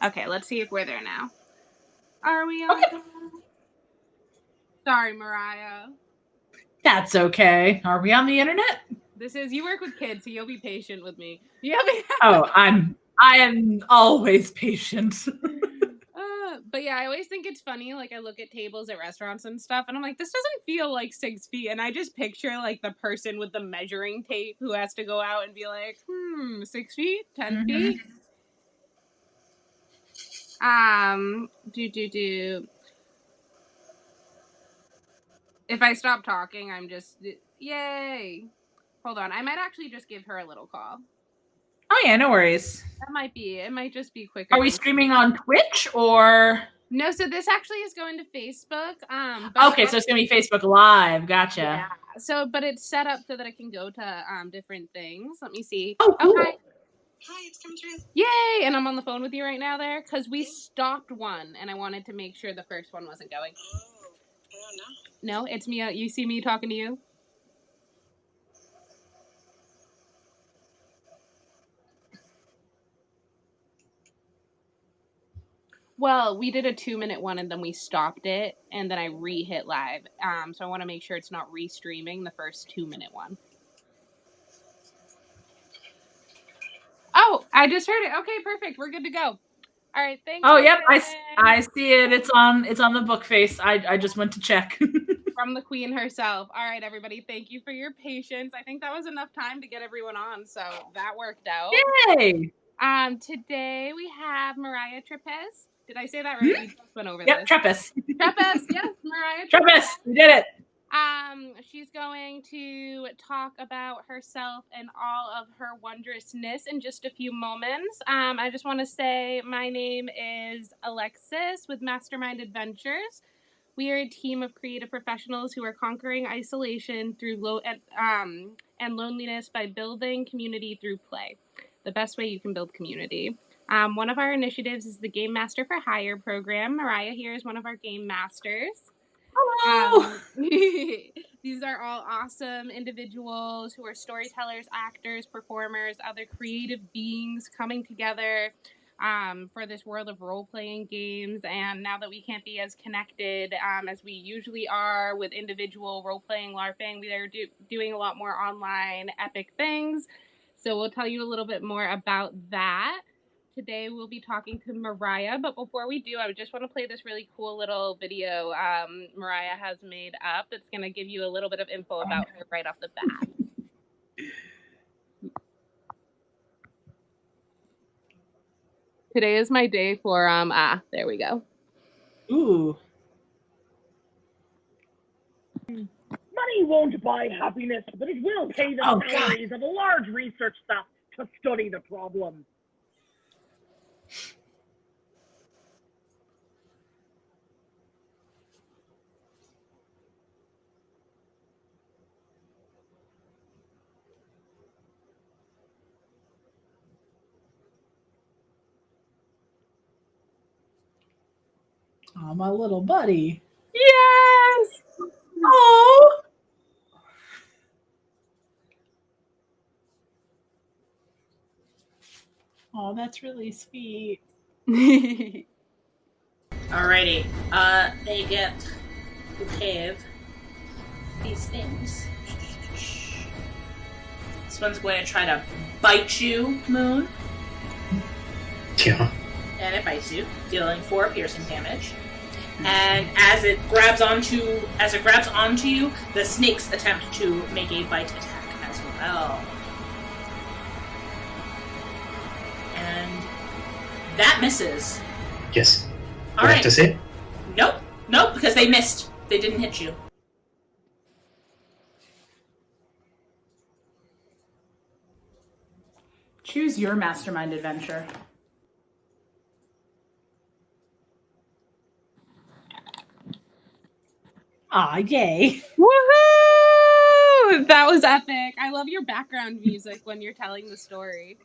Okay, let's see if we're there now. Are we on? Okay. Sorry, Mariah. That's okay. Are we on the internet? You work with kids, so you'll be patient with me. Oh, I am always patient. But yeah, I always think it's funny. Like, I look at tables at restaurants and stuff, and I'm like, this doesn't feel like 6 feet. And I just picture like the person with the measuring tape who has to go out and be like, 6 feet, 10 feet. If I stop talking, I'm just yay. Hold on, I might actually just give her a little call. Oh yeah, no worries. It might just be quicker. Are we streaming on Twitch or? No, so this actually is going to Facebook. Okay, so it's gonna be Facebook Live. Gotcha. Yeah. So, but it's set up so that it can go to different things. Let me see. Oh, cool. Hi. Hi, it's coming through. Yay! And I'm on the phone with you right now there because we stopped one, and I wanted to make sure the first one wasn't going. Oh, no. No, it's me. You see me talking to you? Well, we did a 2-minute one and then we stopped it and then I re-hit live. So I want to make sure it's not re-streaming the first 2-minute one. Oh, I just heard it. Okay, perfect. We're good to go. All right, thanks. Oh, yep. I see it. It's on the book face. I just went to check. From the queen herself. All right, everybody. Thank you for your patience. I think that was enough time to get everyone on, so that worked out. Yay! Today we have Mahria Trepes. Did I say that right? We just went over Yep, this. Trepes. Trepes, yes, Mahria Trepes. We did it. She's going to talk about herself and all of her wondrousness in just a few moments. I just want to say my name is Alexis with Mastermind Adventures. We are a team of creative professionals who are conquering isolation through and loneliness by building community through play. The best way you can build community. One of our initiatives is the Game Master for Hire program. Mahria here is one of our game masters. Hello. These are all awesome individuals who are storytellers, actors, performers, other creative beings coming together for this world of role-playing games. And now that we can't be as connected as we usually are with individual role-playing LARPing, we are doing a lot more online epic things. So we'll tell you a little bit more about that. Today we'll be talking to Mahria, but before we do, I just want to play this really cool little video Mahria has made up that's going to give you a little bit of info about her right off the bat. Today is my day for, there we go. Ooh. Money won't buy happiness, but it will pay the salaries of a large research staff to study the problem. Oh, my little buddy. Yes! Oh! Oh, that's really sweet. Alrighty. They get to have these things. This one's going to try to bite you, Moon. Yeah. And it bites you, dealing 4 piercing damage. And as it grabs onto you, the snakes attempt to make a bite attack as well. And that misses. Yes. All Do I right. have to say? Nope, because they missed. They didn't hit you. Choose your mastermind adventure. Aw, yay. Woohoo! That was epic. I love your background music when you're telling the story.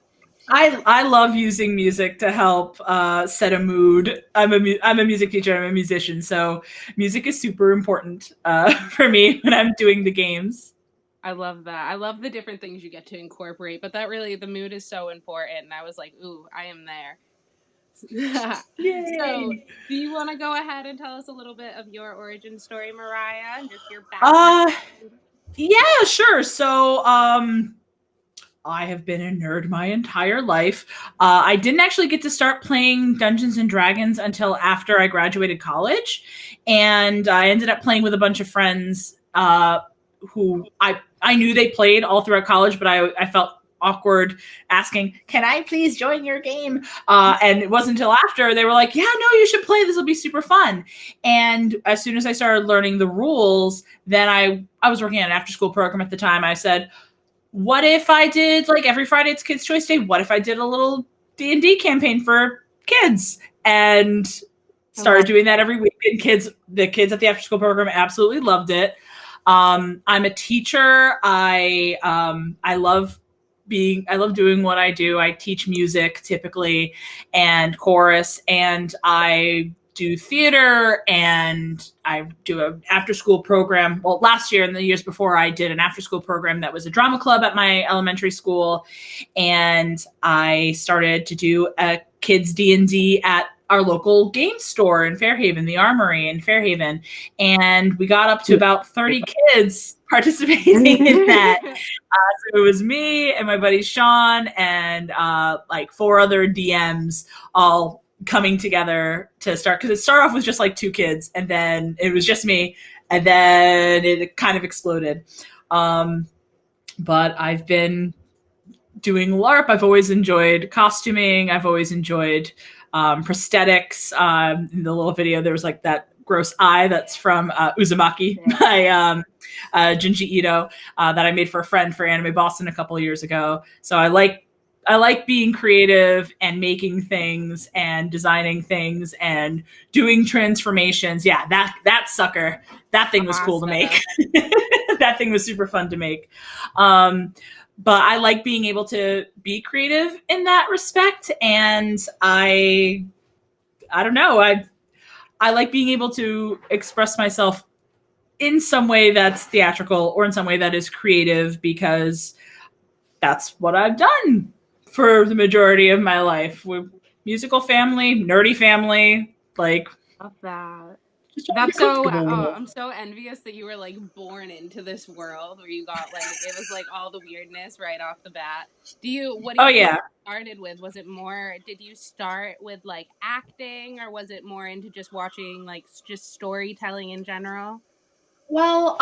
I love using music to help set a mood. I'm a music teacher. I'm a musician, so music is super important for me when I'm doing the games. I love that. I love the different things you get to incorporate, but that really, the mood is so important. And I was like, ooh, I am there. Yay. So, do you want to go ahead and tell us a little bit of your origin story, Mahria, and just your background? Yeah, sure. So, I have been a nerd my entire life. I didn't actually get to start playing Dungeons and Dragons until after I graduated college, and I ended up playing with a bunch of friends who I knew they played all throughout college, but I felt awkward asking, "Can I please join your game?" And it wasn't until after they were like, "Yeah, no, you should play. This will be super fun." And as soon as I started learning the rules, then I was working on an after-school program at the time. I said, what if I did, like, every Friday it's Kids Choice Day? What if I did a little D&D campaign for kids? And started doing that every week. And the kids at the after school program absolutely loved it. I'm a teacher. I love doing what I do. I teach music typically and chorus, and I do theater, and I do an after-school program. Well, last year and the years before, I did an after-school program that was a drama club at my elementary school, and I started to do a kids D&D at our local game store in Fairhaven, the Armory in Fairhaven, and we got up to about 30 kids participating in that. So it was me and my buddy Sean and like 4 other DMs all coming together to start, because it started off with just like 2 kids, and then it was just me, and then it kind of exploded. But I've been doing LARP. I've always enjoyed costuming. I've always enjoyed prosthetics. In the little video, there was like that gross eye that's from Uzumaki by Junji Ito that I made for a friend for Anime Boston a couple of years ago. So I like being creative and making things and designing things and doing transformations. Yeah, that sucker, that thing was cool to make. That thing was super fun to make. But I like being able to be creative in that respect. And I don't know, I like being able to express myself in some way that's theatrical or in some way that is creative, because that's what I've done for the majority of my life. With musical family, nerdy family, like. Love that. That's so. I'm so envious that you were like born into this world where you got like it was like all the weirdness right off the bat. What do you started with? Was it more? Did you start with like acting, or was it more into just watching like just storytelling in general? Well,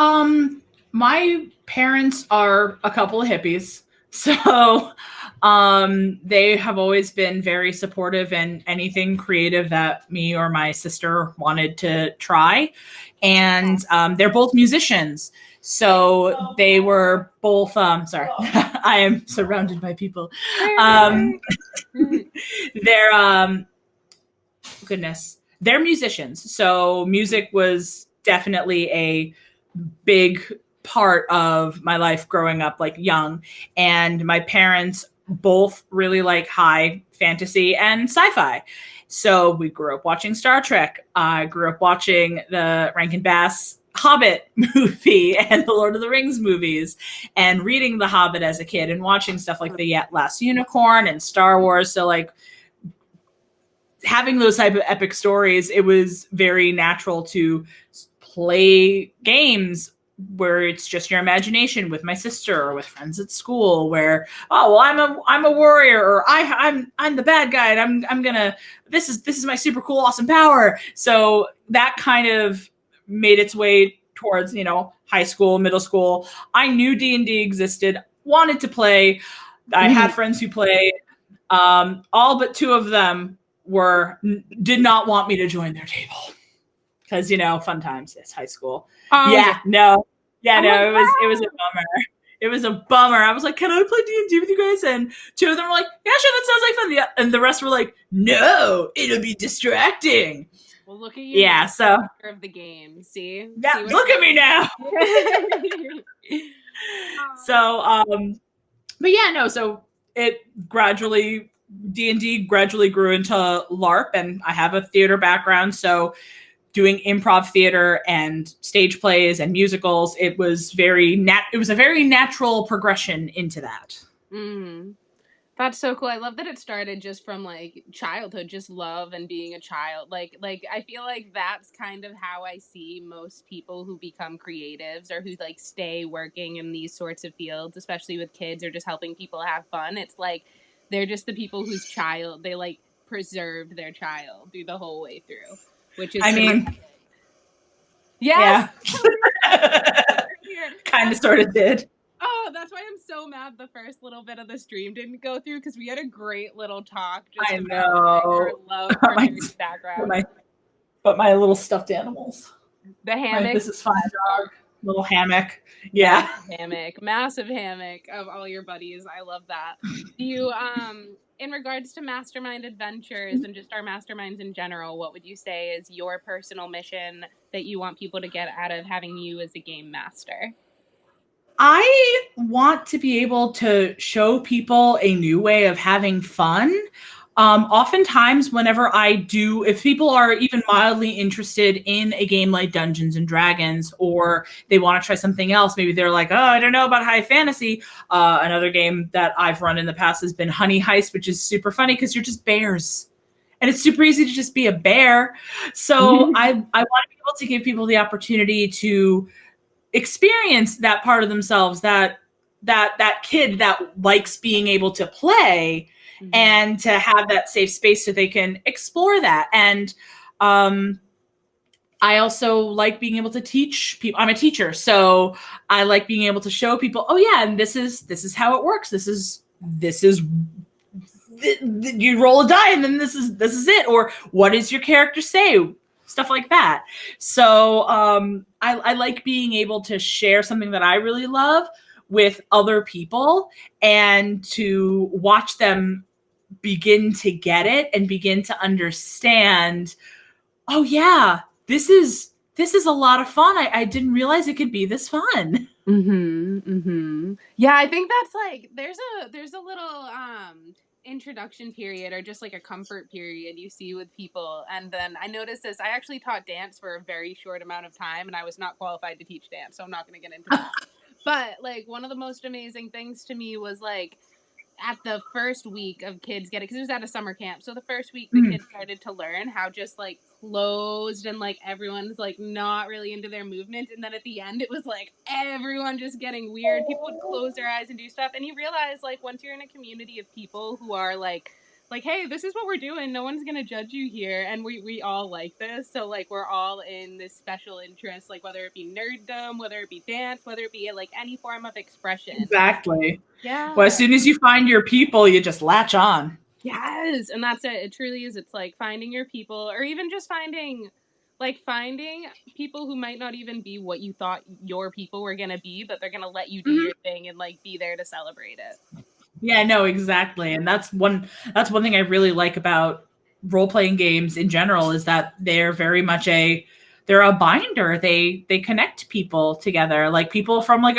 my parents are a couple of hippies. So they have always been very supportive in anything creative that me or my sister wanted to try. And they're both musicians. So they were both, sorry, I am surrounded by people. They're musicians. So music was definitely a big part of my life growing up, like young. And my parents both really like high fantasy and sci-fi. So we grew up watching Star Trek. I grew up watching the Rankin Bass Hobbit movie and the Lord of the Rings movies, and reading The Hobbit as a kid and watching stuff like The Last Unicorn and Star Wars. So like having those type of epic stories, it was very natural to play games where it's just your imagination with my sister or with friends at school, where, oh, well, I'm a warrior, or I'm the bad guy, and I'm gonna, this is my super cool awesome power. So that kind of made its way towards, high school, middle school. I knew D&D existed, wanted to play. I had friends who played. All but 2 of them did not want me to join their table. Because, fun times. It's high school. It was a bummer. It was a bummer. I was like, can I play D&D with you guys? And 2 of them were like, yeah, sure, that sounds like fun. Yeah. And the rest were like, no, it'll be distracting. Well, look at you. Yeah, so. Of the game. See? Yeah, look at me now. So, but yeah, no, so it D&D gradually grew into LARP, and I have a theater background, so doing improv theater and stage plays and musicals, it was a very natural progression into that. That's so cool. I love that it started just from like childhood, just love and being a child. Like I feel like that's kind of how I see most people who become creatives or who like stay working in these sorts of fields, especially with kids or just helping people have fun. It's like they're just the people whose child they like preserved their child through the whole way through, which is I mean, yes. yeah. Kind of sort of did. Oh, that's why I'm so mad the first little bit of the stream didn't go through, because we had a great little talk just about our love for nerdy background. But my little stuffed animals. The hammock. This is fun, dog. Little hammock. Yeah. Massive hammock of all your buddies. I love that. Do you, in regards to Mastermind Adventures and just our masterminds in general, what would you say is your personal mission that you want people to get out of having you as a game master? I want to be able to show people a new way of having fun. Oftentimes, whenever I do, if people are even mildly interested in a game like Dungeons and Dragons, or they want to try something else, maybe they're like, oh, I don't know about high fantasy. Another game that I've run in the past has been Honey Heist, which is super funny because you're just bears. And it's super easy to just be a bear. So I want to be able to give people the opportunity to experience that part of themselves, that kid that likes being able to play, and to have that safe space so they can explore that. And I also like being able to teach people. I'm a teacher, so I like being able to show people, oh yeah, and this is how it works. This is you roll a die and then this is it, or what does your character say? Stuff like that. So I like being able to share something that I really love with other people, and to watch them begin to get it and begin to understand, oh yeah, this is a lot of fun. I didn't realize it could be this fun. Yeah, I think that's like there's a little introduction period, or just like a comfort period you see with people. And then I noticed this. I actually taught dance for a very short amount of time, and I was not qualified to teach dance, so I'm not going to get into that. But like one of the most amazing things to me was like at the first week of kids getting, because it was at a summer camp, so the first week the kids started to learn how just like closed and like everyone's like not really into their movement, and then at the end it was like everyone just getting weird. People would close their eyes and do stuff, and you realize like once you're in a community of people who are like hey, this is what we're doing, no one's gonna judge you here, and we all like this, so like we're all in this special interest, like whether it be nerddom, whether it be dance, whether it be like any form of expression. Exactly. Yeah. Well, as soon as you find your people, you just latch on. Yes, and that's it. It truly is. It's like finding your people, or even just finding people who might not even be what you thought your people were gonna be, but they're gonna let you do your thing and like be there to celebrate it. Yeah, no, exactly. And that's one thing I really like about role-playing games in general, is that they're very much they're a binder. They connect people together, like people from like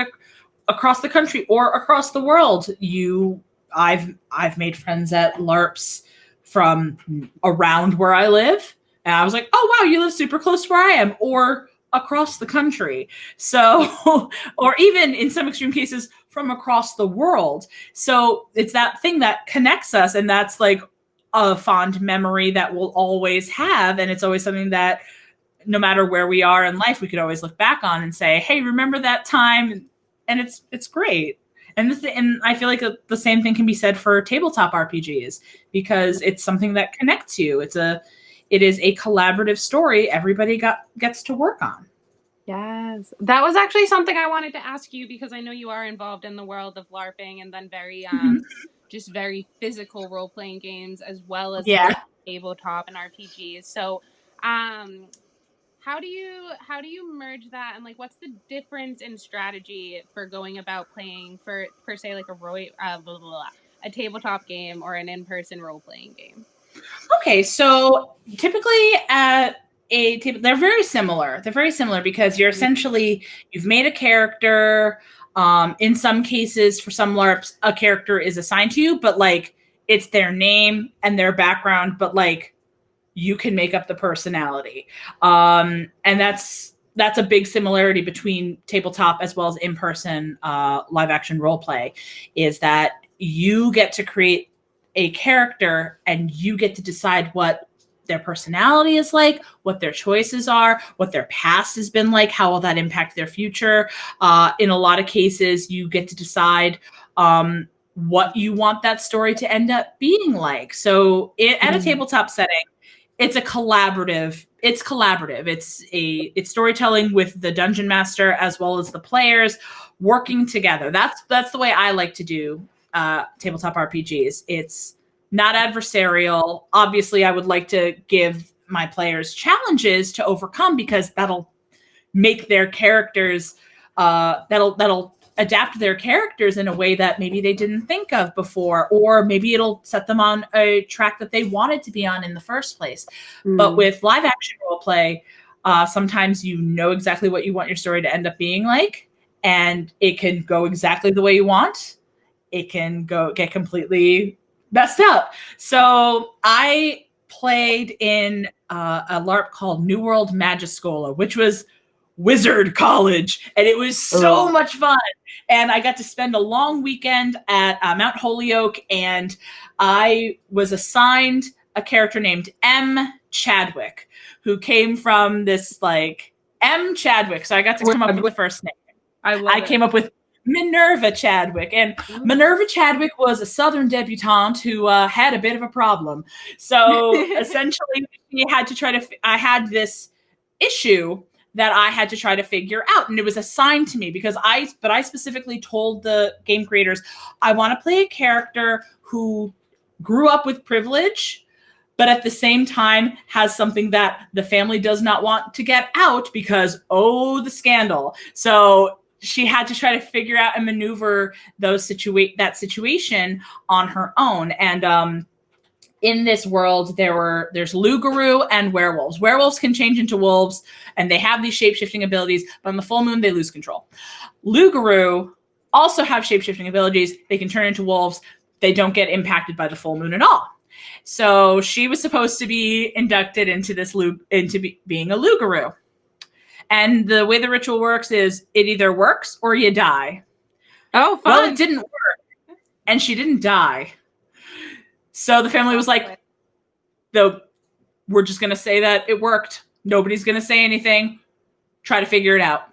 across the country or across the world. I've made friends at LARPs from around where I live, and I was like, oh wow, you live super close to where I am, or across the country. So, or even in some extreme cases from across the world. So it's that thing that connects us, and that's like a fond memory that we'll always have. And it's always something that no matter where we are in life, we could always look back on and say, hey, remember that time? And it's great. And I feel like the same thing can be said for tabletop RPGs, because it's something that connects you. It is a collaborative story everybody gets to work on. Yes. That was actually something I wanted to ask you, because I know you are involved in the world of LARPing and then very just very physical role-playing games, as well as like tabletop and RPGs. So how do you merge that, and like what's the difference in strategy for going about playing for per se like a tabletop game or an in-person role-playing game? Okay, so typically at a table, they're very similar. They're very similar because you're essentially, you've made a character. In some cases, for some LARPs, a character is assigned to you, but like it's their name and their background, but like you can make up the personality. And that's a big similarity between tabletop as well as in-person live action role play, is that you get to create a character and you get to decide what their personality is like, what their choices are, what their past has been like, how will that impact their future. In a lot of cases, you get to decide what you want that story to end up being like. So at a tabletop setting, it's collaborative. It's storytelling with the dungeon master as well as the players working together. That's the way I like to do tabletop RPGs. It's not adversarial. Obviously, I would like to give my players challenges to overcome because that'll make their characters, that'll adapt their characters in a way that maybe they didn't think of before, or maybe it'll set them on a track that they wanted to be on in the first place. But with live action role play, sometimes you know exactly what you want your story to end up being like, and it can go exactly the way you want. It can get completely messed up. So I played in a LARP called New World Magiscola, which was Wizard College, and it was so much fun. And I got to spend a long weekend at Mount Holyoke, and I was assigned a character named M. Chadwick, who came from this M. Chadwick. So I got to come up with the first name. I came up with Minerva Chadwick. And Minerva Chadwick was a Southern debutante who had a bit of a problem. So essentially, I had this issue that I had to try to figure out. And it was assigned to me because I specifically told the game creators, I want to play a character who grew up with privilege, but at the same time has something that the family does not want to get out because, the scandal. So she had to try to figure out and maneuver that situation on her own. And in this world, there's Lugaroo and werewolves. Werewolves can change into wolves, and they have these shape-shifting abilities, but on the full moon, they lose control. Lugaroo also have shape-shifting abilities. They can turn into wolves. They don't get impacted by the full moon at all. So she was supposed to be inducted into being a Lugaroo. And the way the ritual works is it either works or you die. Oh, fun. Well, it didn't work, and she didn't die. So the family was like, we're just going to say that it worked. Nobody's going to say anything. Try to figure it out.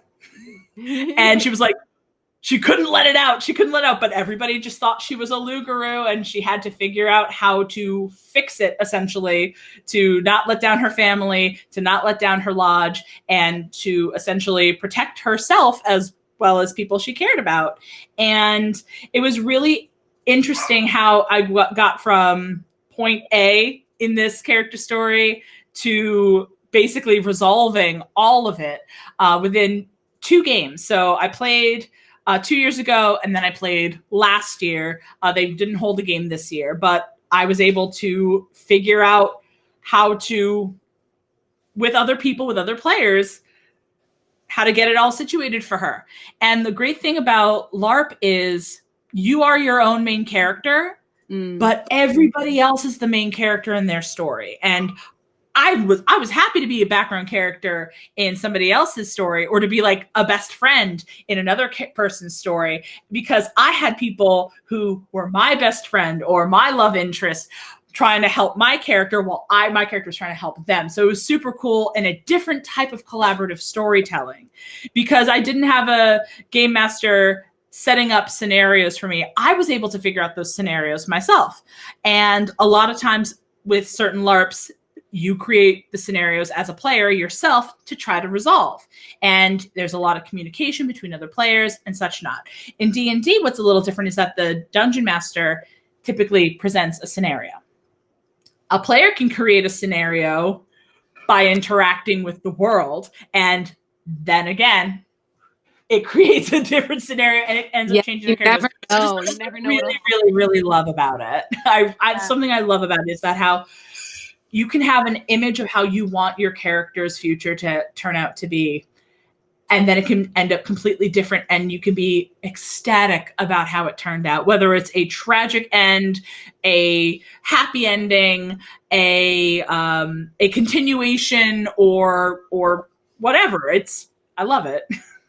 And she was like, she couldn't let it out. But everybody just thought she was a Lugaroo, and she had to figure out how to fix it, essentially, to not let down her family, to not let down her lodge, and to essentially protect herself as well as people she cared about. And it was really interesting how I got from point A in this character story to basically resolving all of it within 2 games. So I played 2 years ago, and then I played last year. They didn't hold a game this year, but I was able to figure out how to, with other people, with other players, how to get it all situated for her. And the great thing about LARP is you are your own main character, but everybody else is the main character in their story. And I was happy to be a background character in somebody else's story, or to be like a best friend in another person's story, because I had people who were my best friend or my love interest trying to help my character while my character was trying to help them. So it was super cool and a different type of collaborative storytelling, because I didn't have a game master setting up scenarios for me. I was able to figure out those scenarios myself. And a lot of times with certain LARPs, you create the scenarios as a player yourself to try to resolve. And there's a lot of communication between other players and such not. In D&D, what's a little different is that the dungeon master typically presents a scenario. A player can create a scenario by interacting with the world, and then again, it creates a different scenario, and it ends up changing the characters. You never know. Really, really love about it. Something I love about it is that how you can have an image of how you want your character's future to turn out to be, and then it can end up completely different, and you can be ecstatic about how it turned out, whether it's a tragic end, a happy ending, a continuation, or whatever. I love it.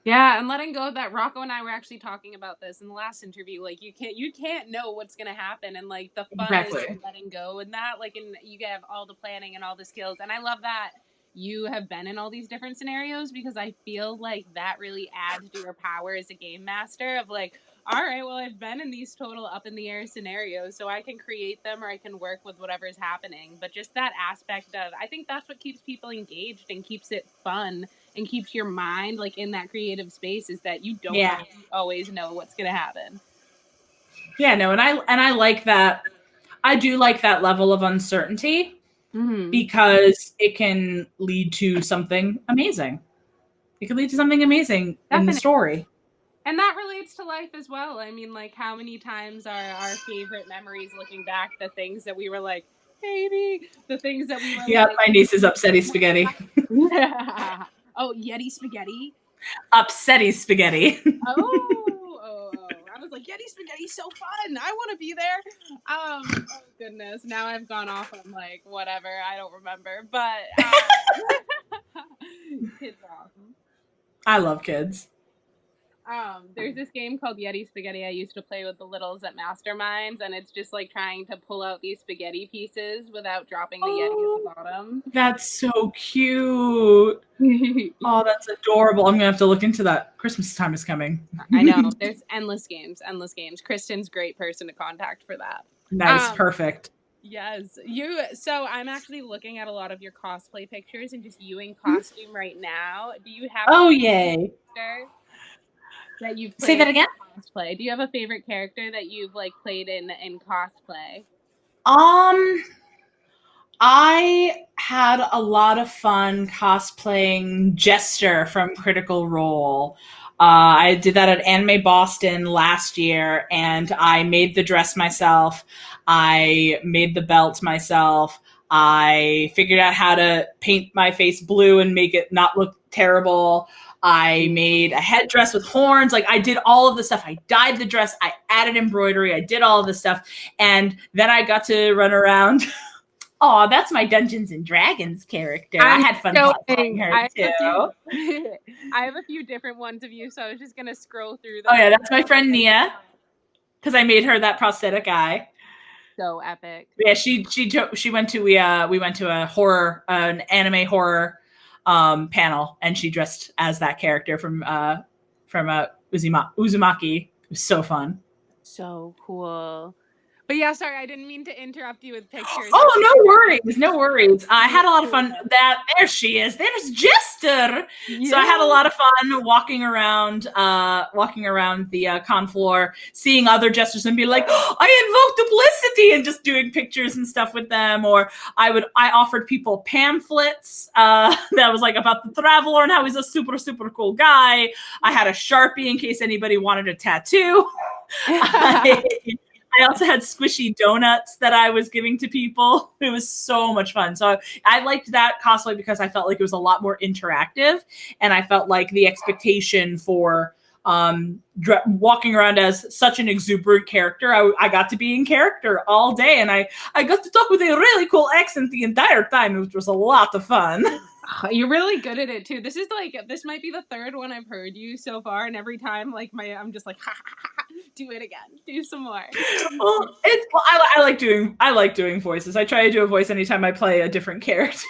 Yeah, and letting go of that. Rocco and I were actually talking about this in the last interview. Like you can't know what's gonna happen, and like the fun is in letting go and that. Like, and you have all the planning and all the skills, and I love that you have been in all these different scenarios because I feel like that really adds to your power as a game master. Of like, all right, well, I've been in these total up in the air scenarios, so I can create them or I can work with whatever's happening. But just that aspect of, I think that's what keeps people engaged and keeps it fun and keeps your mind like in that creative space, is that you don't always know what's going to happen. Yeah, no, and I like that. I do like that level of uncertainty because it can lead to something amazing. It can lead to something amazing in the story. And that relates to life as well. I mean, like, how many times are our favorite memories looking back, the things that we were like, baby, the things that we were like, my niece is upsetty spaghetti. Oh, Yeti spaghetti? Upsetty spaghetti. Oh, I was like, Yeti spaghetti's so fun. I want to be there. Oh, goodness. Now I've gone off on, like, whatever. I don't remember. But kids are awesome. I love kids. There's this game called Yeti Spaghetti I used to play with the littles at Masterminds, and it's just like trying to pull out these spaghetti pieces without dropping the Yeti at the bottom. That's so cute. Oh, that's adorable. I'm gonna have to look into that. Christmas time is coming. I know. There's endless games. Kristen's great person to contact for that. Nice, perfect. Yes. So I'm actually looking at a lot of your cosplay pictures and just you in costume right now. Do you have yay. That you've played Say that again? Cosplay? Do you have a favorite character that you've like played in cosplay? I had a lot of fun cosplaying Jester from Critical Role. I did that at Anime Boston last year, and I made the dress myself. I made the belt myself. I figured out how to paint my face blue and make it not look terrible. I made a headdress with horns. Like, I did all of the stuff. I dyed the dress. I added embroidery. I did all of this stuff. And then I got to run around. Oh, that's my Dungeons and Dragons character. I had fun playing her too. I have a few different ones of you, so I was just gonna scroll through them. Oh yeah, that's my friend Nia, because I made her that prosthetic eye. So epic. Yeah, she went to we went to an anime horror panel, and she dressed as that character from Uzumaki. It was so fun. So cool. But yeah, sorry, I didn't mean to interrupt you with pictures. Oh, no worries. I had a lot of fun. There she is. There's Jester. Yeah. So I had a lot of fun walking around the con floor, seeing other Jesters and be like, oh, I invoked Duplicity, and just doing pictures and stuff with them. Or I offered people pamphlets that was like about the Traveler and how he's a super, super cool guy. I had a Sharpie in case anybody wanted a tattoo. I also had squishy donuts that I was giving to people. It was so much fun. So I liked that cosplay because I felt like it was a lot more interactive, and I felt like the expectation for walking around as such an exuberant character, I got to be in character all day, and I got to talk with a really cool accent the entire time, which was a lot of fun. You're really good at it too. This might be the third one I've heard you so far, and every time I'm just like, ha, ha, ha, do it again, do some more. I like doing voices. I try to do a voice anytime I play a different character.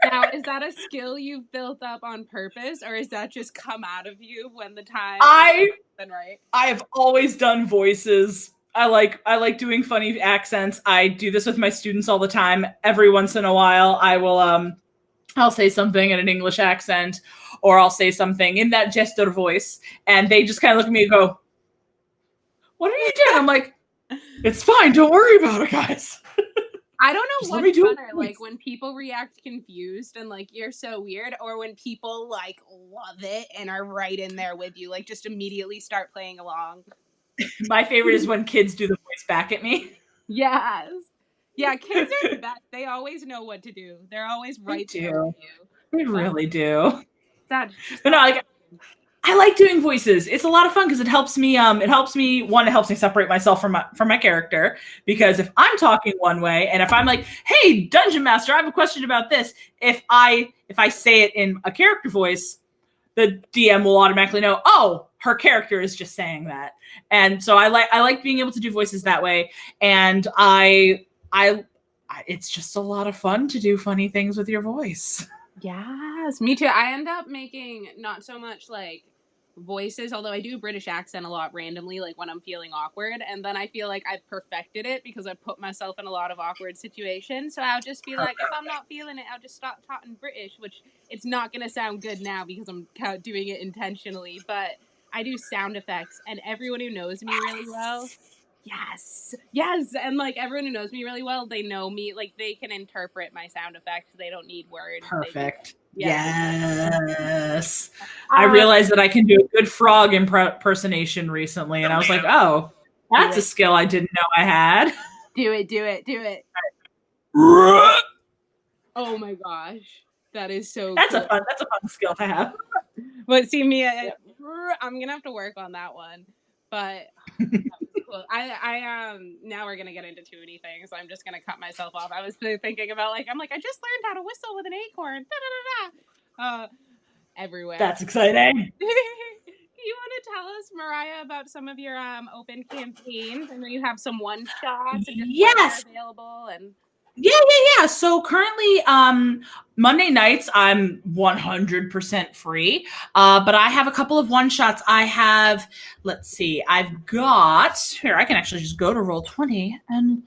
Now, is that a skill you've built up on purpose, or is that just come out of you when the time has been right? I've always done voices. I like doing funny accents. I do this with my students all the time. Every once in a while, I'll say something in an English accent, or I'll say something in that Jester voice, and they just kind of look at me and go, "What are you doing?" I'm like, "It's fine. Don't worry about it, guys." I don't know what's funner, like when people react confused and like you're so weird, or when people like love it and are right in there with you, like just immediately start playing along. My favorite is when kids do the voice back at me. Yes. Yeah, kids are the best. They always know what to do. They're always right there with you. They really do. But no, I like doing voices. It's a lot of fun because it helps me separate myself from my character. Because if I'm talking one way, and if I'm like, "Hey, Dungeon Master, I have a question about this," if I say it in a character voice, the DM will automatically know, oh, her character is just saying that. And so I like being able to do voices that way. And it's just a lot of fun to do funny things with your voice. Yes, me too. I end up making not so much like voices, although I do British accent a lot randomly, like when I'm feeling awkward, and then I feel like I've perfected it because I've put myself in a lot of awkward situations. So I'll just be like, if I'm not feeling it, I'll just stop talking British, which it's not going to sound good now because I'm doing it intentionally, but I do sound effects, and everyone who knows me really well, yes, and like everyone who knows me really well, they know me, like they can interpret my sound effects. They don't need words. Perfect. Yeah. Yes. I realized that I can do a good frog impersonation recently, and I was like, oh, that's a skill I didn't know I had. Do it. Oh my gosh. That is so that's cool. That's a fun skill to have. But see me, I'm gonna have to work on that one. But cool. I now we're gonna get into too many things. I'm just gonna cut myself off. I was thinking about I just learned how to whistle with an acorn. Everywhere. That's exciting. Do you want to tell us, Mahria, about some of your open campaigns? I know you have some one shots and just available and. Yeah. So currently, Monday nights, I'm 100% free. But I have a couple of one-shots. I have, let's see, I've got, here, I can actually just go to Roll20 and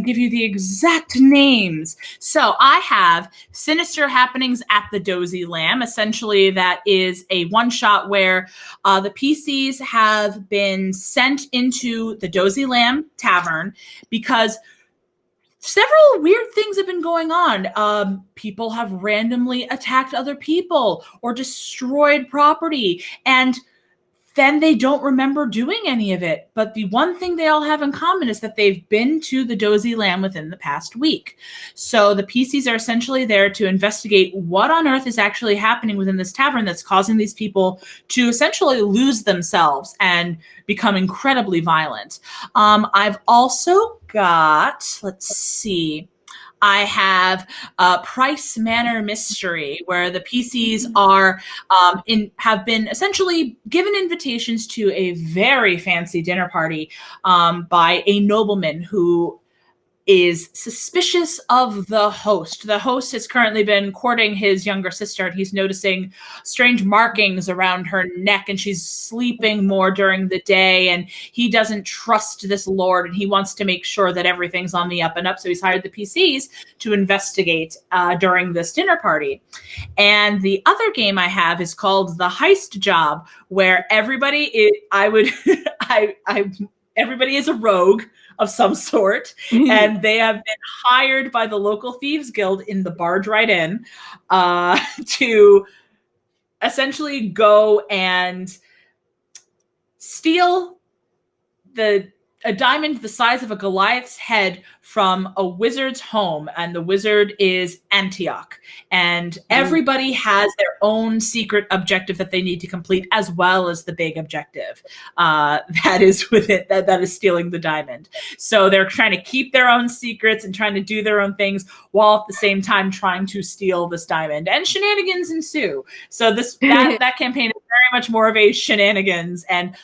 give you the exact names. So I have Sinister Happenings at the Dozy Lamb. Essentially, that is a one-shot where the PCs have been sent into the Dozy Lamb Tavern because several weird things have been going on. People have randomly attacked other people or destroyed property, and then they don't remember doing any of it. But the one thing they all have in common is that they've been to the Dozy Lamb within the past week. So the PCs are essentially there to investigate what on earth is actually happening within this tavern that's causing these people to essentially lose themselves and become incredibly violent. I've also got, let's see, I have Price Manor Mystery, where the PCs are have been essentially given invitations to a very fancy dinner party by a nobleman who is suspicious of the host. The host has currently been courting his younger sister, and he's noticing strange markings around her neck, and she's sleeping more during the day, and he doesn't trust this lord, and he wants to make sure that everything's on the up and up, so he's hired the PCs to investigate during this dinner party. And the other game I have is called The Heist Job, where everybody is a rogue of some sort, and they have been hired by the local thieves guild in the Barge Right In to essentially go and steal a diamond the size of a Goliath's head from a wizard's home, and the wizard is Antioch. And everybody has their own secret objective that they need to complete, as well as the big objective that is with it, that is stealing the diamond. So they're trying to keep their own secrets and trying to do their own things while at the same time trying to steal this diamond. And shenanigans ensue. So that campaign is very much more of a shenanigans and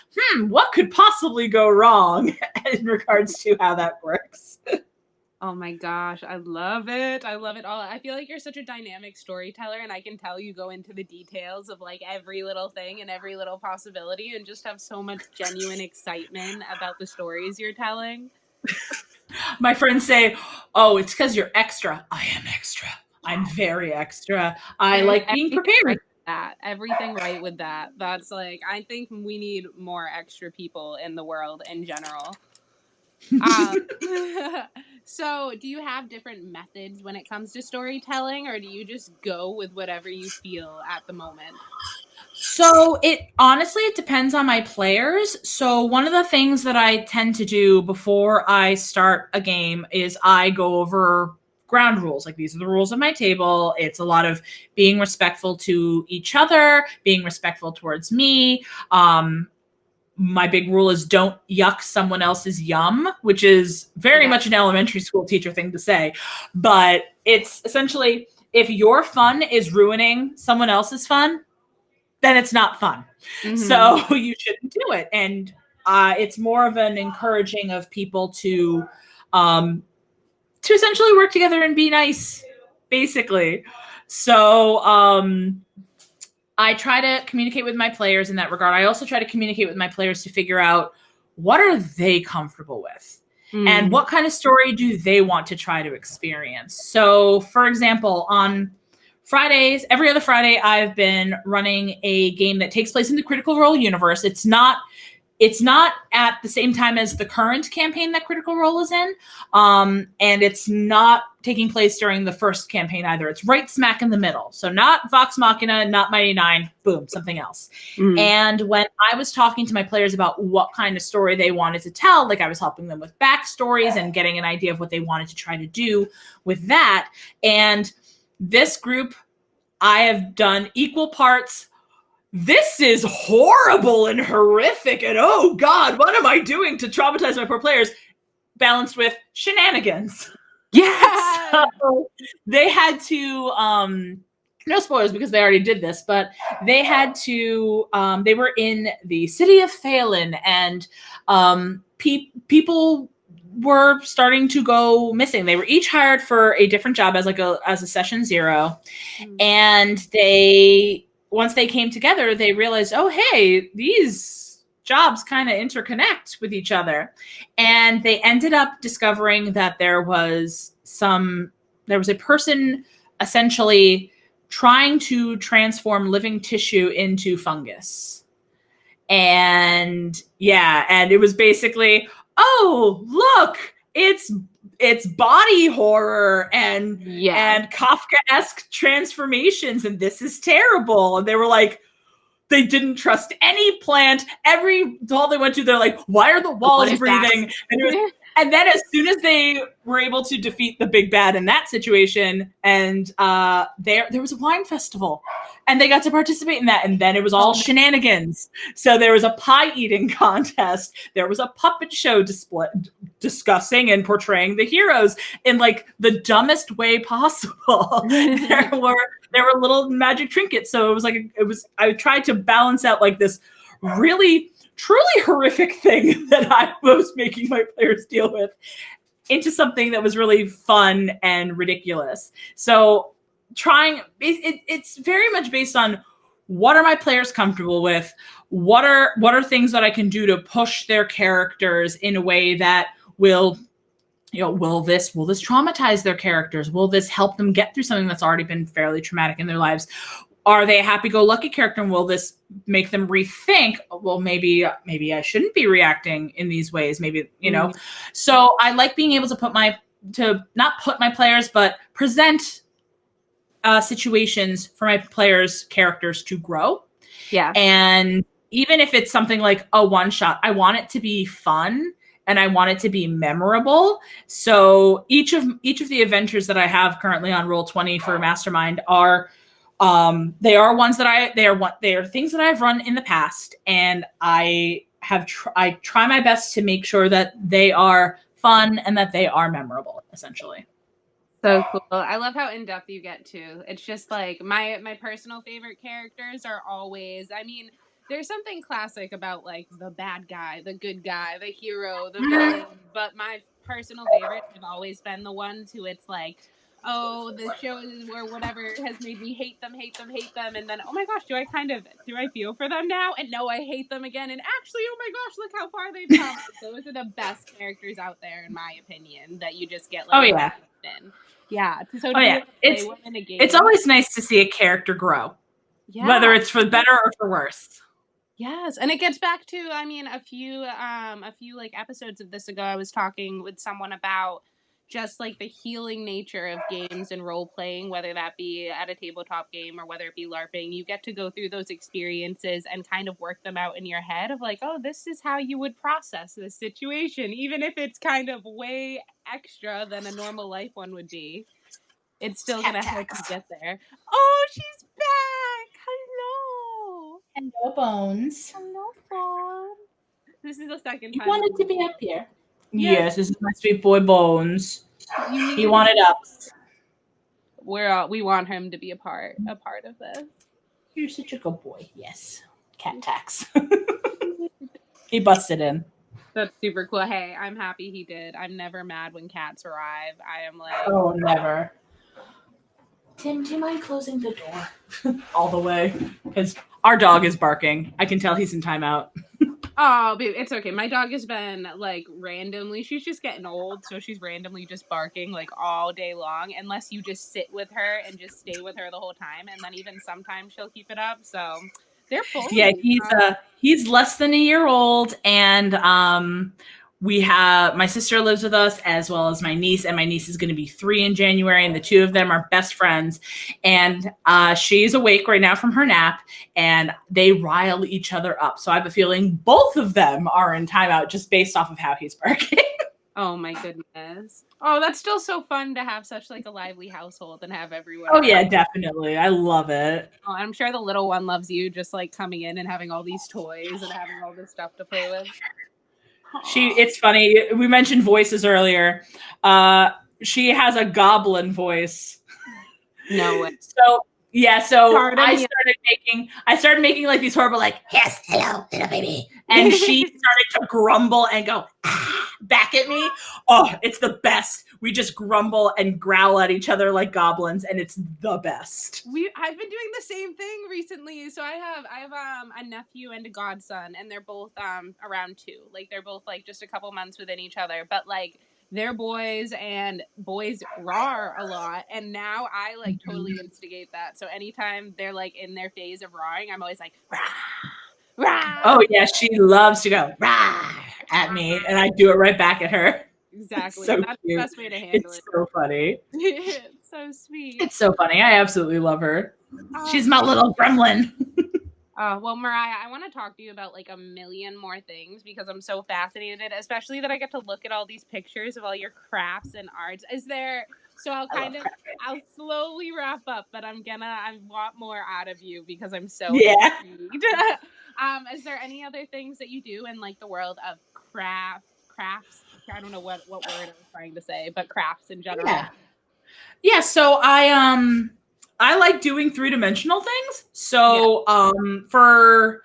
what could possibly go wrong in regards to how that works. Oh my gosh, I love it. I love it all. I feel like you're such a dynamic storyteller, and I can tell you go into the details of like every little thing and every little possibility and just have so much genuine excitement about the stories you're telling. My friends say, oh, it's because you're extra. I am extra. I'm very extra. I like being prepared. Everything right with that. That's like, I think we need more extra people in the world in general. So do you have different methods when it comes to storytelling, or do you just go with whatever you feel at the moment? So it depends on my players. So one of the things that I tend to do before I start a game is I go over ground rules. Like, these are the rules of my table. It's a lot of being respectful to each other, being respectful towards me. My big rule is don't yuck someone else's yum, which is very much an elementary school teacher thing to say. But it's essentially, if your fun is ruining someone else's fun, then it's not fun. So you shouldn't do it. And it's more of an encouraging of people to essentially work together and be nice, basically. So I try to communicate with my players in that regard. I also try to communicate with my players to figure out what are they comfortable with and what kind of story do they want to try to experience. So, for example, on Fridays, every other Friday, I've been running a game that takes place in the Critical Role universe. It's not at the same time as the current campaign that Critical Role is in. And it's not taking place during the first campaign either. It's right smack in the middle. So not Vox Machina, not Mighty Nine, boom, something else. And when I was talking to my players about what kind of story they wanted to tell, like I was helping them with backstories and getting an idea of what they wanted to try to do with that. And this group, I have done equal parts. This is horrible and horrific, and oh God, what am I doing to traumatize my poor players? Balanced with shenanigans. Yeah. So they had to, no spoilers because they already did this, but they had to, they were in the city of Phelan, and people were starting to go missing. They were each hired for a different job as a session 0, and once they came together, they realized, oh, hey, these jobs kind of interconnect with each other. And they ended up discovering that there was a person essentially trying to transform living tissue into fungus. And and it was basically, oh, look, it's body horror and Kafka-esque transformations, and this is terrible. And they were like, they didn't trust any plant. Every doll they went to, they're like, why are the walls breathing? And then as soon as they were able to defeat the big bad in that situation, and there was a wine festival, and they got to participate in that, and then it was all shenanigans. So there was a pie eating contest. There was a puppet show discussing and portraying the heroes in like the dumbest way possible. There were little magic trinkets. So I tried to balance out like this really truly horrific thing that I was making my players deal with into something that was really fun and ridiculous. So it's very much based on what are my players comfortable with? What are things that I can do to push their characters in a way that will this traumatize their characters? Will this help them get through something that's already been fairly traumatic in their lives? Are they a happy-go-lucky character, and will this make them rethink, well, maybe I shouldn't be reacting in these ways, maybe, So I like being able to not put my players, but present situations for my players' characters to grow. Yeah. And even if it's something like a one-shot, I want it to be fun, and I want it to be memorable. So each of the adventures that I have currently on Roll20 for Mastermind are they are things that I've run in the past, and I try my best to make sure that they are fun and that they are memorable, essentially. So cool. I love how in depth you get too. It's just like my personal favorite characters are always, there's something classic about like the bad guy, the good guy, the hero, the villain, but my personal favorites have always been the ones who it's like, oh, the show or whatever has made me hate them, and then, oh my gosh, do I feel for them now? And no, I hate them again, and actually, oh my gosh, look how far they've come. Those are the best characters out there, in my opinion, that you just get like, It's always nice to see a character grow, whether it's for better or for worse. Yes, and it gets back to, a few like episodes of this ago, I was talking with someone about just like the healing nature of games and role playing, whether that be at a tabletop game or whether it be LARPing. You get to go through those experiences and kind of work them out in your head of like, oh, this is how you would process this situation, even if it's kind of way extra than a normal life one would be. It's still going to help you get there. Oh, she's back! Hello! Hello, Bones. Hello, Bones. This is the second time. You wanted to be up here. Yes, this is my sweet boy Bones. He wanted up. We want him to be a part of this. You're such a good boy. Yes. Cat tax. He busted in. That's super cool. Hey, I'm happy he did. I'm never mad when cats arrive. I am like, Oh, never. Tim, do you mind closing the door? All the way. Because our dog is barking. I can tell he's in timeout. oh, babe, it's okay. My dog has been like randomly, she's just getting old, so she's randomly just barking like all day long, unless you just sit with her and just stay with her the whole time. And then even sometimes she'll keep it up. So they're full. Yeah, he's less than a year old, and we have my sister lives with us as well as my niece, and my niece is going to be 3 in January, and the two of them are best friends. And she's awake right now from her nap, and they rile each other up. So I have a feeling both of them are in timeout just based off of how he's barking. Oh my goodness. Oh, that's still so fun to have such like a lively household and have everyone. Oh yeah, definitely. I love it. Oh, I'm sure the little one loves you, just like coming in and having all these toys and having all this stuff to play with. It's funny. We mentioned voices earlier. She has a goblin voice. No way. So I started making like these horrible like, yes, hello, little baby. And she started to grumble and go back at me. Oh, it's the best. We just grumble and growl at each other like goblins, and it's the best. I've been doing the same thing recently. So I have a nephew and a godson, and they're both around 2. Like they're both like just a couple months within each other, but like they're boys, and boys roar a lot, and now I like totally instigate that. So anytime they're like in their phase of roaring, I'm always like rah, rah. Oh yeah, she loves to go rah at me, and I do it right back at her. Exactly. So that's cute. the best way to handle It's it. so funny. It's so sweet. It's so funny. I absolutely love her. She's my little gremlin. Well, Mariah, I want to talk to you about like a million more things because I'm so fascinated, especially that I get to look at all these pictures of all your crafts and arts. So I'll slowly wrap up, but I want more out of you because I'm so intrigued. Is there any other things that you do in like the world of crafts? I don't know what word I was trying to say, but crafts in general. Yeah. So I like doing 3-dimensional things. So for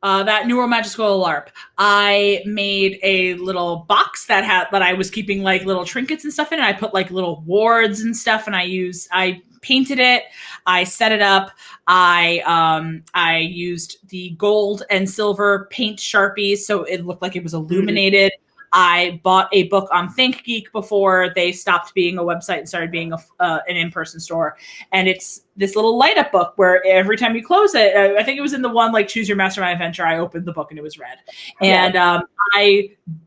that New World Magic School LARP, I made a little box that I was keeping like little trinkets and stuff in, and I put like little wards and stuff, and I painted it, I set it up, I used the gold and silver paint Sharpies so it looked like it was illuminated. I bought a book on ThinkGeek before they stopped being a website and started being an in-person store. And it's this little light up book where every time you close it, I think it was in the one like Choose Your Mastermind Adventure, I opened the book and it was red. And I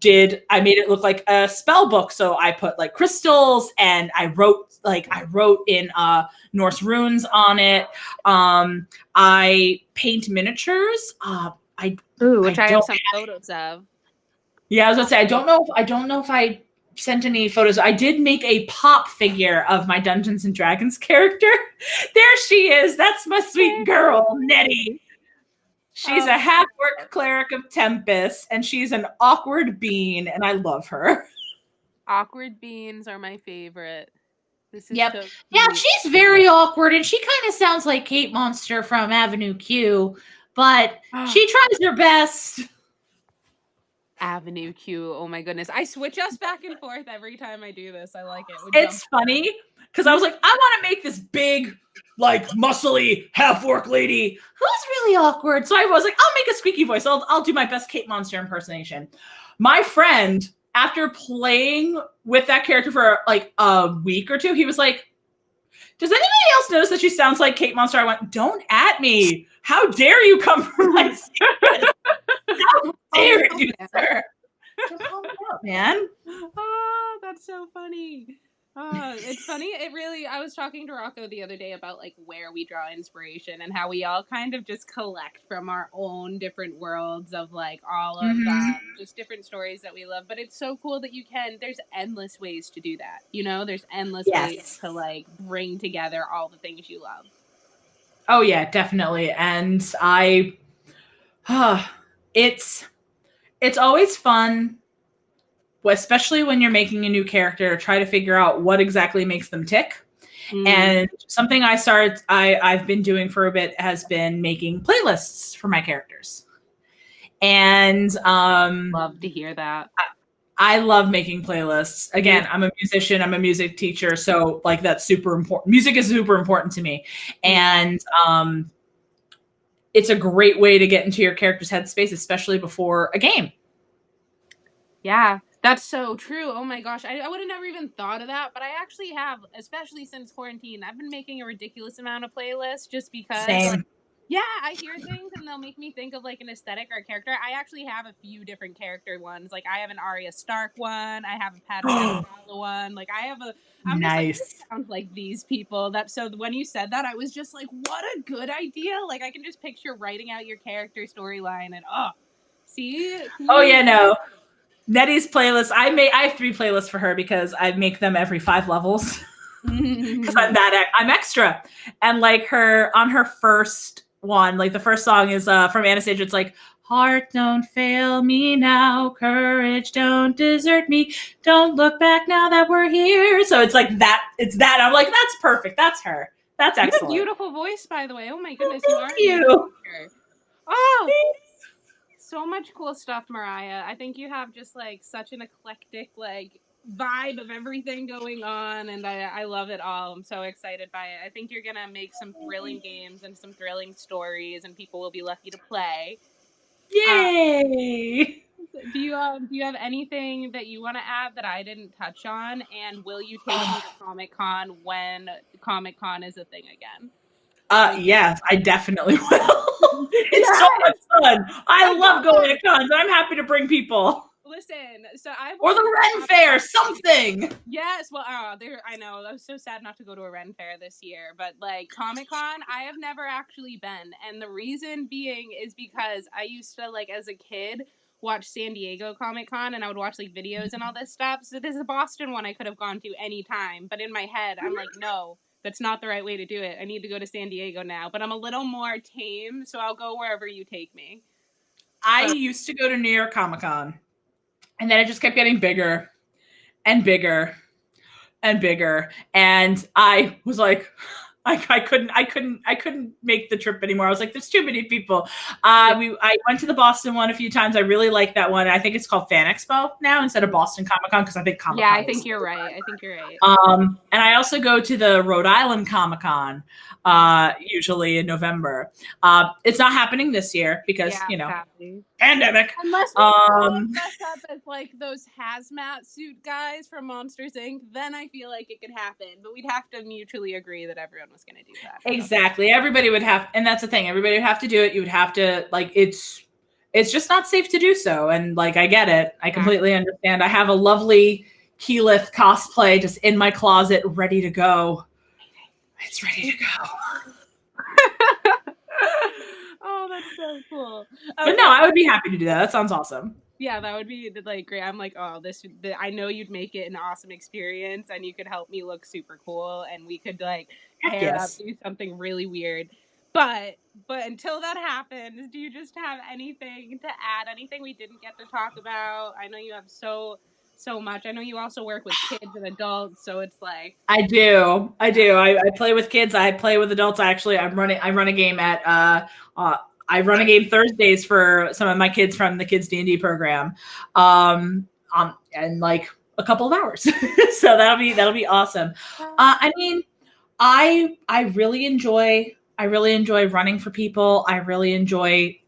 made it look like a spell book. So I put like crystals and I wrote in Norse runes on it. I paint miniatures. Which I have some photos of. Yeah, I was gonna say I don't know if I sent any photos. I did make a pop figure of my Dungeons and Dragons character. There she is. That's my sweet girl, Nettie. She's a half-orc cleric of Tempest, and she's an awkward bean, and I love her. Awkward beans are my favorite. This is so cute. Yeah, she's very awkward, and she kind of sounds like Kate Monster from Avenue Q, but she tries her best. Avenue Q. Oh my goodness. I switch us back and forth every time I do this. I like it. It's funny because I was like, I want to make this big, like muscly half-orc lady who's really awkward. So I was like, I'll make a squeaky voice. I'll do my best Kate Monster impersonation. My friend, after playing with that character for like a week or two, he was like, does anybody else notice that she sounds like Kate Monster? I went, don't at me. How dare you come from my secret? How dare you, sir? Calm down, man. Oh, that's so funny. It's funny. I was talking to Rocco the other day about like where we draw inspiration and how we all kind of just collect from our own different worlds of like all of just different stories that we love. But it's so cool that there's endless ways to do that. You know, there's endless ways to like bring together all the things you love. Oh yeah, definitely. And it's always fun, especially when you're making a new character, try to figure out what exactly makes them tick. And something I've been doing for a bit has been making playlists for my characters. And love to hear that. I love making playlists. Again, I'm a musician, I'm a music teacher, so like that's super important. Music is super important to me. And it's a great way to get into your character's headspace, especially before a game. Yeah, that's so true. Oh my gosh, I would have never even thought of that, but I actually have, especially since quarantine. I've been making a ridiculous amount of playlists just because. Same. Like, yeah, I hear things and they'll make me think of like an aesthetic or a character. I actually have a few different character ones. Like I have an Arya Stark one. I have a Padme Amidala one. Like I have a. I'm nice. Just like, sounds like these people. So when you said that, I was just like, what a good idea! Like I can just picture writing out your character storyline and see. Oh yeah, no. Nettie's playlist. I have 3 playlists for her because I make them every 5 levels. Because I'm extra. And like on her first one, like the first song is from Anastasia. It's like, heart don't fail me now, courage don't desert me, don't look back now that we're here. So it's like that. It's that. I'm like, that's perfect. That's her. That's excellent. You have a beautiful voice, by the way. Oh my goodness, thank you. Oh, so much cool stuff, Mahria. I think you have just like such an eclectic like vibe of everything going on, and I love it all. I'm so excited by it. I think you're gonna make some thrilling games and some thrilling stories, and people will be lucky to play. Yay! Do you have anything that you want to add that I didn't touch on? And will you take me to Comic-Con when Comic-Con is a thing again? Yes, I definitely will. It's so much fun. I love going to cons. I'm happy to bring people. Listen, so I've or the Ren Fair, something. Yes, well, I know. I was so sad not to go to a Ren Fair this year, but like Comic-Con, I have never actually been, and the reason being is because I used to like as a kid watch San Diego Comic-Con, and I would watch like videos and all this stuff. So there's a Boston one I could have gone to any time, but in my head, I'm like, no, that's not the right way to do it. I need to go to San Diego now, but I'm a little more tame, so I'll go wherever you take me. I used to go to New York Comic-Con. And then it just kept getting bigger and bigger and bigger. And I was like, I couldn't make the trip anymore. I was like, there's too many people. I went to the Boston one a few times. I really like that one. I think it's called Fan Expo now instead of Boston Comic-Con because I think Comic-Con. Yeah, I think you're right. And I also go to the Rhode Island Comic-Con usually in November. It's not happening this year because pandemic. Unless we dress up as like those hazmat suit guys from Monsters Inc., then I feel like it could happen. But we'd have to mutually agree that everyone was going to do that. Exactly. Everybody would have, and that's the thing. Everybody would have to do it. You would have to like it's just not safe to do so. And like I get it. I completely understand. I have a lovely Keyleth cosplay just in my closet, ready to go. It's ready to go. Oh, that's so cool. Okay. But no, I would be happy to do that. That sounds awesome. Yeah, that would be like great. I'm like, I know you'd make it an awesome experience, and you could help me look super cool, and we could like pair up, do something really weird. But until that happens, do you just have anything to add? Anything we didn't get to talk about? I know you have so much. I know you also work with kids and adults, so it's like I do. I play with kids. I play with adults. I run a game at I run a game Thursdays for some of my kids from the Kids D&D program, and like a couple of hours. So that'll be awesome. I mean, I really enjoy running for people. I really enjoy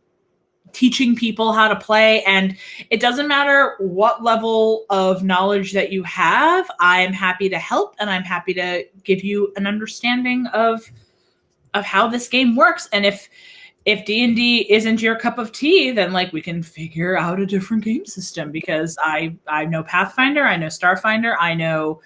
teaching people how to play, and it doesn't matter what level of knowledge that you have. I'm happy to help, and I'm happy to give you an understanding of how this game works. And if D&D isn't your cup of tea, then like we can figure out a different game system, because I know Pathfinder, I know Starfinder, I know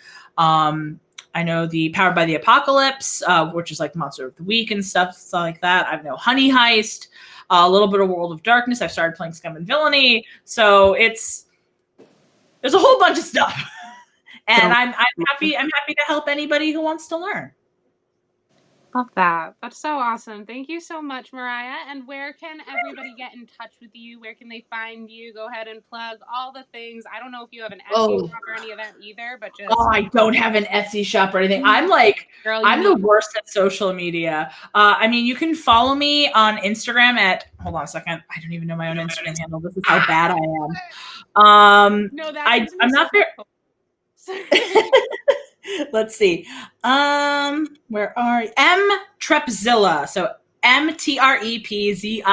the Powered by the Apocalypse, which is like Monster of the Week and stuff like that. I know Honey Heist, a little bit of World of Darkness. I've started playing Scum and Villainy, so there's a whole bunch of stuff, and I'm happy to help anybody who wants to learn. Love that. That's so awesome. Thank you so much, Mahria. And where can everybody get in touch with you? Where can they find you? Go ahead and plug all the things. I don't know if you have an Etsy shop or any of that either, but just I don't have an Etsy shop or anything. I'm girl, I'm the worst at social media. I mean, you can follow me on Instagram at, hold on a second. I don't even know my own Instagram handle. This is how bad I am. No, that I'm not very. Let's see. Where are you? M Trepzilla. So MTREPZILLA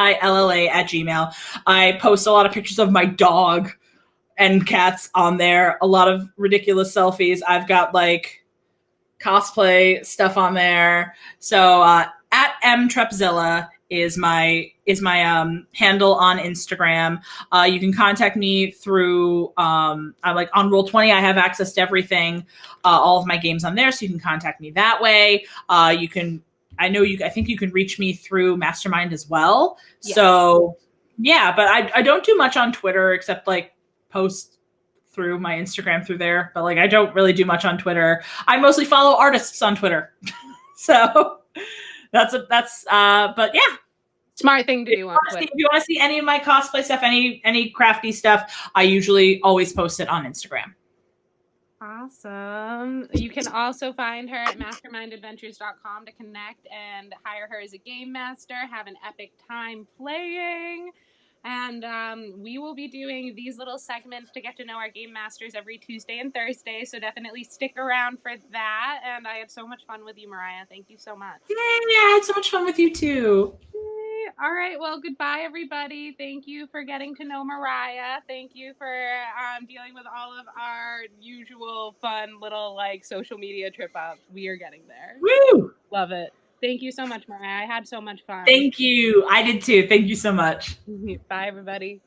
at Gmail. I post a lot of pictures of my dog and cats on there. A lot of ridiculous selfies. I've got like cosplay stuff on there. So at M Trepzilla is my handle on Instagram. You can contact me through I'm like on Roll20. I have access to everything, all of my games on there, so you can contact me that way. You can, I think you can reach me through Mastermind as well. Yes. So yeah, but I don't do much on Twitter except like post through my Instagram through there. But like I don't really do much on Twitter. I mostly follow artists on Twitter. So but yeah. Smart thing to do on Twitter. If you want to see any of my cosplay stuff, any crafty stuff, I usually always post it on Instagram. Awesome. You can also find her at mastermindadventures.com to connect and hire her as a game master, have an epic time playing. And we will be doing these little segments to get to know our game masters every Tuesday and Thursday. So definitely stick around for that. And I had so much fun with you, Mahria. Thank you so much. Yeah, I had so much fun with you too. All right. Well, goodbye, everybody. Thank you for getting to know Mahria. Thank you for dealing with all of our usual fun little like social media trip ups. We are getting there. Woo! Love it. Thank you so much, Mahria. I had so much fun. Thank you. I did too. Thank you so much. Bye, everybody.